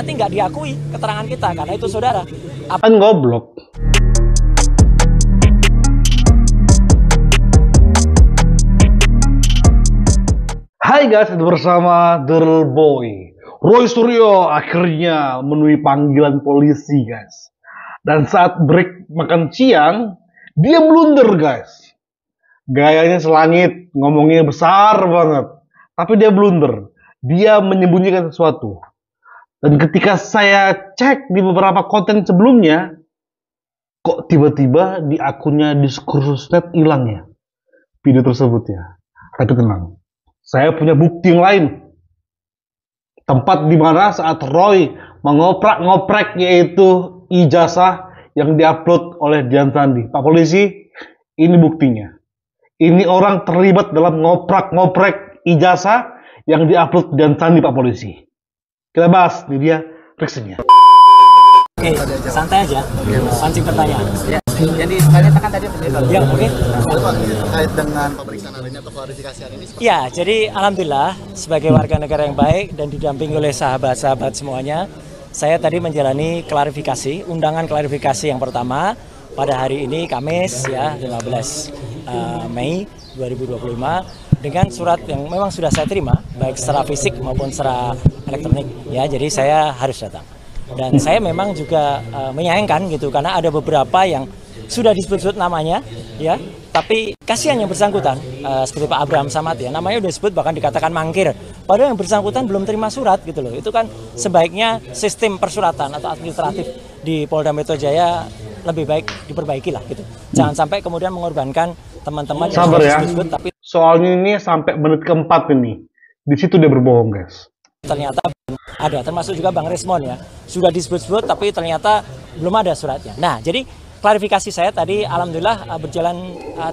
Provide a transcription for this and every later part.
nanti nggak diakui keterangan kita karena itu saudara. Kan goblok. Hai guys, bersama The Boy. Roy Suryo akhirnya memenuhi panggilan polisi guys. Dan saat break makan siang, dia blunder guys. Gayanya selangit, ngomongnya besar banget. Tapi dia blunder. Dia menyembunyikan sesuatu. Dan ketika saya cek di beberapa konten sebelumnya, kok tiba-tiba di akunnya Diskursusnet hilang ya video tersebut ya. Tapi tenang, saya punya bukti yang lain. Tempat di mana saat Roy mengoprak-ngoprek yaitu ijazah yang diupload oleh Dian Sandi. Pak Polisi, ini buktinya. Ini orang terlibat dalam ngoprak-ngoprek ijazah yang diupload Dian Sandi, Pak Polisi. Kita bahas, ini dia reaksinya. Oke, santai aja. Pancing pertanyaan. Ya, jadi tanyakan tadi penjelasan. Ya, oke. Terkait dengan pemeriksaan hari ini atau klarifikasi hari ini. Ya, jadi alhamdulillah sebagai warga negara yang baik dan didampingi oleh sahabat-sahabat semuanya, saya tadi menjalani klarifikasi, undangan klarifikasi yang pertama pada hari ini Kamis ya 15 Mei 2025 dengan surat yang memang sudah saya terima baik secara fisik maupun secara elektronik ya, jadi saya harus datang. Dan saya memang juga menyayangkan gitu karena ada beberapa yang sudah disebut-sebut namanya ya, tapi kasihan yang bersangkutan seperti Pak Abraham Samad ya, namanya udah disebut bahkan dikatakan mangkir, padahal yang bersangkutan belum terima surat gitu loh. Itu kan sebaiknya sistem persuratan atau administratif di Polda Metro Jaya lebih baik diperbaiki lah gitu. Jangan sampai kemudian mengorbankan teman-teman yang Sabar ya, disebut, tapi soalnya ini sampai menit keempat ini, di situ dia berbohong guys. ternyata ada, termasuk juga Bang Resmon ya, sudah disebut-sebut tapi ternyata belum ada suratnya. Nah, jadi klarifikasi saya tadi alhamdulillah berjalan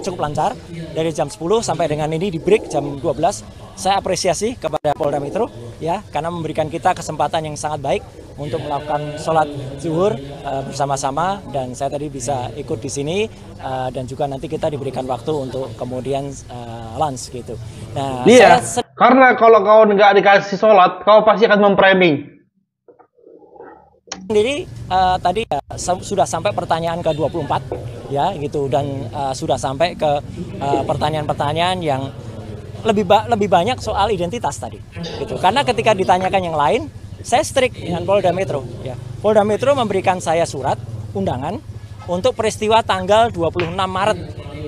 cukup lancar dari jam 10 sampai dengan ini di break jam 12. Saya apresiasi kepada Polda Metro ya karena memberikan kita kesempatan yang sangat baik untuk melakukan sholat zuhur bersama-sama, dan saya tadi bisa ikut di sini dan juga nanti kita diberikan waktu untuk kemudian lunch gitu. Nah, Iya, saya karena kalau kau nggak dikasih sholat, kau pasti akan memframing. sendiri tadi sudah sampai pertanyaan ke-24 ya gitu, dan sudah sampai ke pertanyaan-pertanyaan yang lebih banyak soal identitas tadi gitu. Karena ketika ditanyakan yang lain, saya strict dengan Polda Metro ya. Polda Metro memberikan saya surat undangan untuk peristiwa tanggal 26 Maret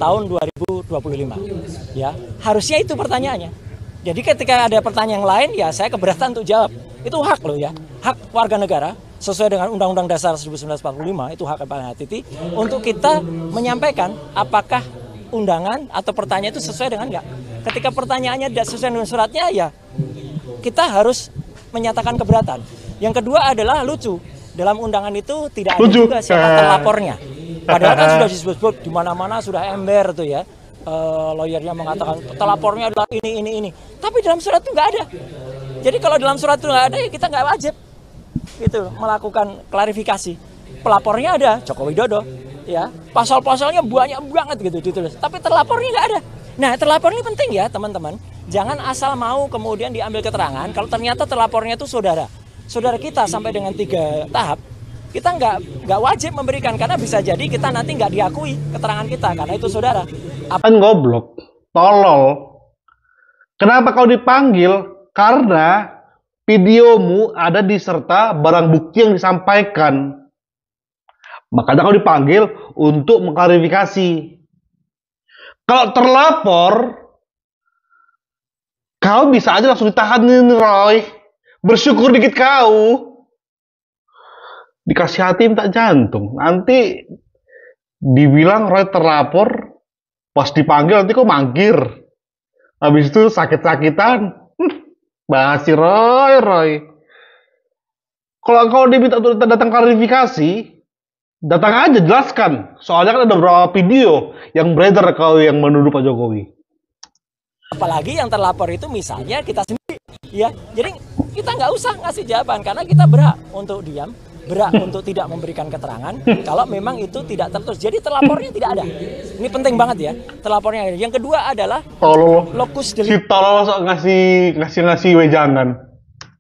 tahun 2025 ya. Harusnya itu pertanyaannya. Jadi ketika ada pertanyaan yang lain ya saya keberatan untuk jawab. Itu hak loh ya. Hak warga negara sesuai dengan Undang-Undang Dasar 1945, itu hak yang paling hati untuk kita menyampaikan apakah undangan atau pertanyaan itu sesuai dengan enggak. Ketika pertanyaannya tidak sesuai dengan suratnya ya kita harus menyatakan keberatan. Yang kedua adalah lucu, dalam undangan itu tidak ada juga siapa terlapornya. Padahal kan sudah disebut-sebut di mana-mana, sudah ember tuh ya. Lawyernya mengatakan terlapornya adalah ini. Tapi dalam surat itu nggak ada. Jadi kalau dalam surat itu nggak ada ya kita nggak wajib gitu melakukan klarifikasi. Pelapornya ada Joko Widodo ya, pasal-pasalnya banyak banget gitu ditulis, tapi terlapornya nggak ada. Nah, terlapor ini penting ya teman-teman, jangan asal mau kemudian diambil keterangan kalau ternyata terlapornya itu saudara kita sampai dengan 3 tahap. Kita nggak wajib memberikan karena bisa jadi kita nanti nggak diakui keterangan kita karena itu saudara. Kan goblok, tolol. Kenapa kau dipanggil? Karena videomu ada diserta barang bukti yang disampaikan. Makanya kau dipanggil untuk mengklarifikasi. Kalau terlapor, kau bisa aja langsung ditahanin, Roy. Bersyukur dikit kau. Dikasih hati minta jantung. Nanti dibilang Roy terlapor, pas dipanggil nanti kau mangkir. Habis itu sakit-sakitan. Basi Roy. Kalau kau diminta untuk datang klarifikasi, datang aja jelaskan. Soalnya kan ada beberapa video yang beredar kau yang menuduh Pak Jokowi. Apalagi yang terlapor itu misalnya kita sendiri ya. Jadi kita nggak usah ngasih jawaban karena kita berhak untuk diam, berhak untuk tidak memberikan keterangan kalau memang itu tidak tertulis. Jadi terlapornya tidak ada. Ini penting banget ya, terlapornya ada. Yang kedua adalah lokus Si delikti tolol sok ngasih wejangan.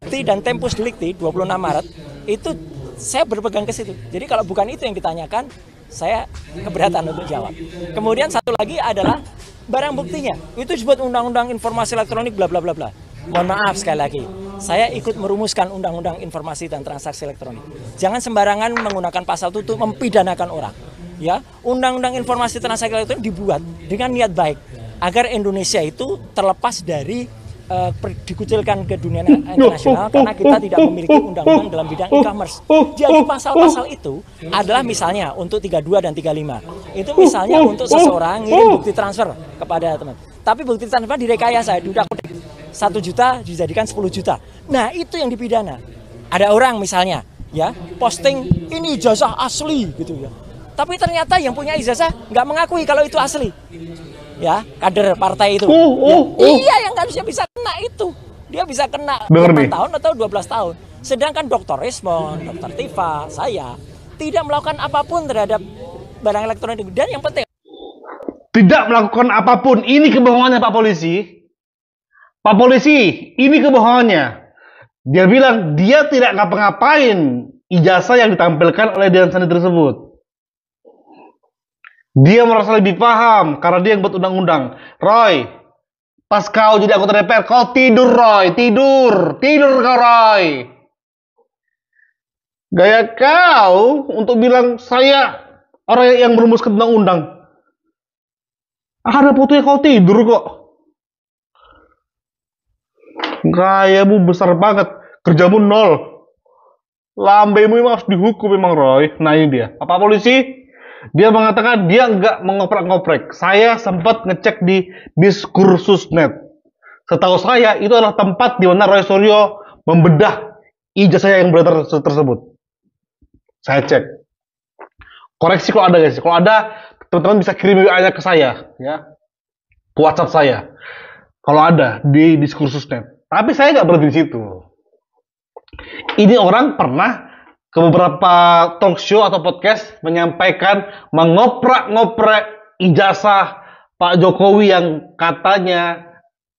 dan tempus delikti 26 Maret Itu saya berpegang ke situ. Jadi kalau bukan itu yang ditanyakan, saya keberatan untuk jawab. Kemudian satu lagi adalah barang buktinya. Itu disebut Undang-Undang Informasi Elektronik bla bla bla bla. Mohon maaf sekali lagi, saya ikut merumuskan Undang-Undang Informasi dan Transaksi Elektronik. Jangan sembarangan menggunakan pasal itu untuk mempidanakan orang. Ya, Undang-Undang Informasi Transaksi Elektronik dibuat dengan niat baik agar Indonesia itu terlepas dari dikucilkan ke dunia internasional karena kita tidak memiliki undang-undang dalam bidang e-commerce. Jadi pasal-pasal itu adalah misalnya untuk 32 dan 35. Itu misalnya untuk seseorang ngirim bukti transfer kepada teman. Tapi bukti transfer direkayasa, diudak 1 juta dijadikan 10 juta. Nah, itu yang dipidana. Ada orang misalnya ya posting ini ijazah asli gitu ya. Tapi ternyata yang punya ijazah nggak mengakui kalau itu asli. Ya, kader partai itu. Iya, yang harusnya bisa kena itu. Dia bisa kena 8 tahun atau 12 tahun. Sedangkan Dr. Rismond, Dr. Tifa, saya tidak melakukan apapun terhadap barang elektronik. Dan yang penting, tidak melakukan apapun. Ini kebohongannya Pak Polisi. Pak Polisi, ini kebohongannya. Dia bilang dia tidak ngapa-ngapain ijazah yang ditampilkan oleh Dian Sandi tersebut. Dia merasa lebih paham karena dia yang buat undang-undang. Roy, pas kau jadi anggota DPR, kau tidur Roy, tidur kau Roy. Gaya kau untuk bilang saya orang yang merumuskan undang-undang. Ada fotonya kau tidur kok. Gayamu besar banget, kerjamu nol. Lambemu memang harus dihukum memang Roy. Nah ini dia, Pak Polisi. Dia mengatakan dia nggak mengoprek-ngoprek. Saya sempat ngecek di Diskursusnet. Setahu saya itu adalah tempat di mana Roy Suryo membedah ijazah yang beredar tersebut. Saya cek. Koreksi kalau ada guys. Kalau ada teman-teman bisa kirim WA-nya ke saya, ya, ke WhatsApp saya. Kalau ada di Diskursusnet. Tapi saya nggak berhenti di situ. Ini orang pernah ke beberapa talk show atau podcast menyampaikan mengoprak-ngoprek ijazah Pak Jokowi yang katanya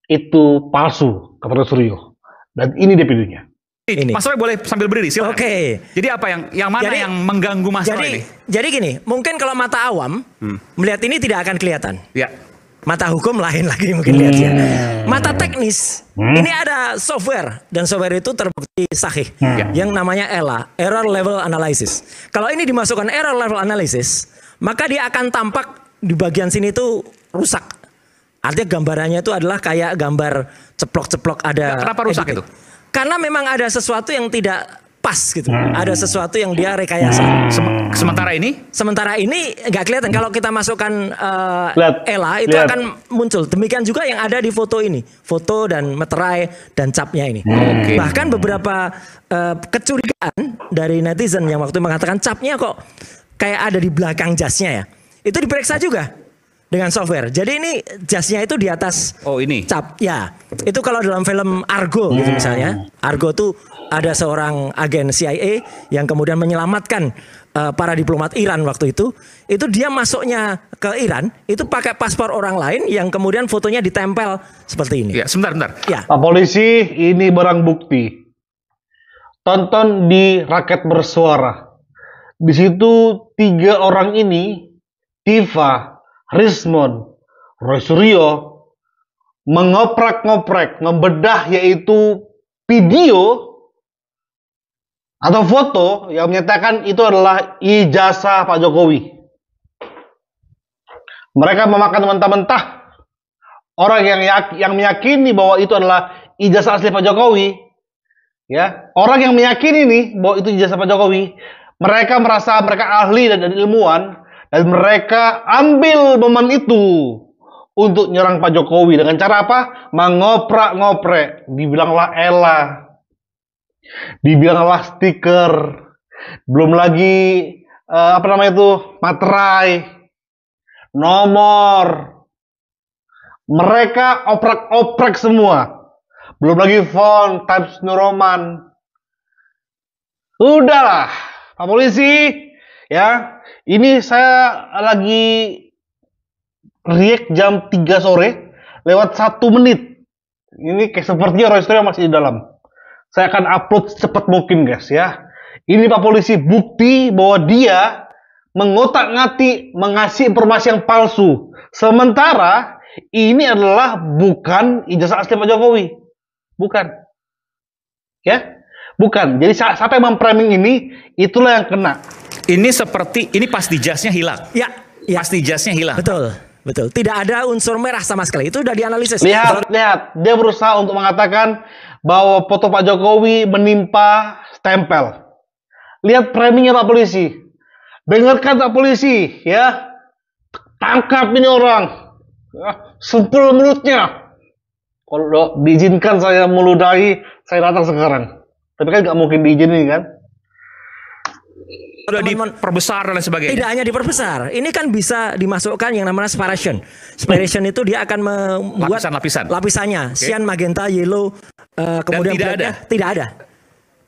itu palsu, kata Suryo. Dan ini dia videonya. Ini. Mas Roy boleh sambil berdiri, silakan. Oke. Jadi apa yang mana yang mengganggu Mas Roy ini? Jadi gini, mungkin kalau mata awam melihat ini tidak akan kelihatan. Ya. Mata hukum lain lagi mungkin lihatnya. Mata teknis, ini ada software dan software itu terbukti sahih yang namanya ELA, Error Level Analysis. Kalau ini dimasukkan Error Level Analysis, maka dia akan tampak di bagian sini itu rusak. Artinya gambarannya itu adalah kayak gambar ceplok-ceplok ada. Kenapa rusak itu? Karena memang ada sesuatu yang tidak pas gitu. Ada sesuatu yang dia rekayasa. Sementara ini? Sementara ini nggak kelihatan. Kalau kita masukkan ELA itu akan muncul. Demikian juga yang ada di foto ini. Foto dan meterai dan capnya ini. Bahkan beberapa kecurigaan dari netizen yang waktu mengatakan capnya kok kayak ada di belakang jasnya ya. Itu diperiksa juga dengan software. Jadi ini jasnya itu di atas ini cap. Ya, itu kalau dalam film Argo gitu misalnya. Argo tuh ada seorang agen CIA yang kemudian menyelamatkan para diplomat Iran waktu itu dia masuknya ke Iran itu pakai paspor orang lain yang kemudian fotonya ditempel seperti ini. Ya, sebentar. Ya. Pak Polisi, ini barang bukti. Tonton di Rakyat Bersuara. Di situ 3 orang ini, Tifa, Rismond, Roy Suryo, mengoprak-ngoprek, membedah yaitu video atau foto yang menyatakan itu adalah ijazah Pak Jokowi. Mereka memakan mentah-mentah orang yang meyakini bahwa itu adalah ijazah asli Pak Jokowi. Ya, orang yang meyakini nih bahwa itu ijazah Pak Jokowi, mereka merasa mereka ahli dan ilmuwan dan mereka ambil momen itu untuk nyerang Pak Jokowi dengan cara apa? Mengoprak-ngoprek, dibilanglah ELA. Dibilanglah stiker, belum lagi materai, nomor. Mereka oprak-oprek semua. Belum lagi font, Times New Roman. Udahlah, Pak Polisi, ya. Ini saya lagi react jam 3 sore, lewat 1 menit. Ini kayak sepertinya Roy Suryo masih di dalam. Saya akan upload secepat mungkin guys ya. Ini Pak Polisi bukti bahwa dia mengotak-ngatik mengasih informasi yang palsu. Sementara ini adalah bukan ijazah asli Pak Jokowi. Bukan. Ya? Bukan. Jadi siapa yang memframing ini, itulah yang kena. Ini pas di jasnya hilang. Ya, ya. Pas di jasnya hilang. Betul, betul. Tidak ada unsur merah sama sekali. Itu udah dianalisis. Lihat. Dia berusaha untuk mengatakan bahwa foto Pak Jokowi menimpa stempel. Lihat framingnya Pak Polisi. Dengarkan Pak Polisi, ya. Tangkap ini orang. Sempil mulutnya. Kalau diizinkan saya meludahi, saya datang sekarang. Tapi kan nggak mungkin diizinin kan? Sudah diperbesar dan lain sebagainya. Tidak hanya diperbesar, ini kan bisa dimasukkan yang namanya separation. Separation itu dia akan membuat lapisannya, cyan, magenta, yellow, kemudian tidak ada.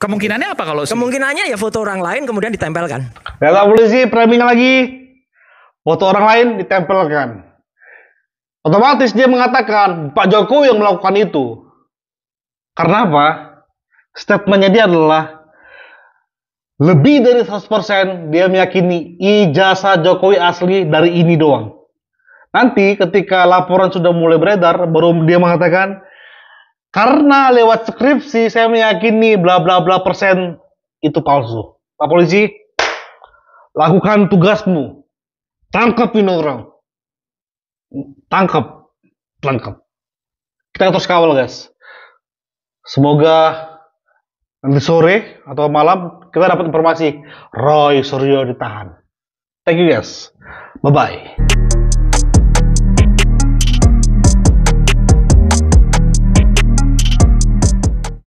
Kemungkinannya apa kalau? Kemungkinannya ya foto orang lain kemudian ditempelkan. Data polisi framing lagi, foto orang lain ditempelkan. Otomatis dia mengatakan Pak Jokowi yang melakukan itu. Karena apa? Statementnya dia adalah lebih dari 100% dia meyakini ijazah Jokowi asli dari ini doang. Nanti ketika laporan sudah mulai beredar, baru dia mengatakan, karena lewat skripsi saya meyakini bla bla bla persen itu palsu. Pak Polisi, lakukan tugasmu. Tangkap ini orang. Tangkap. Kita terus kawal guys. Semoga nanti sore atau malam kita dapat informasi Roy Suryo ditahan. Thank you guys. Bye bye.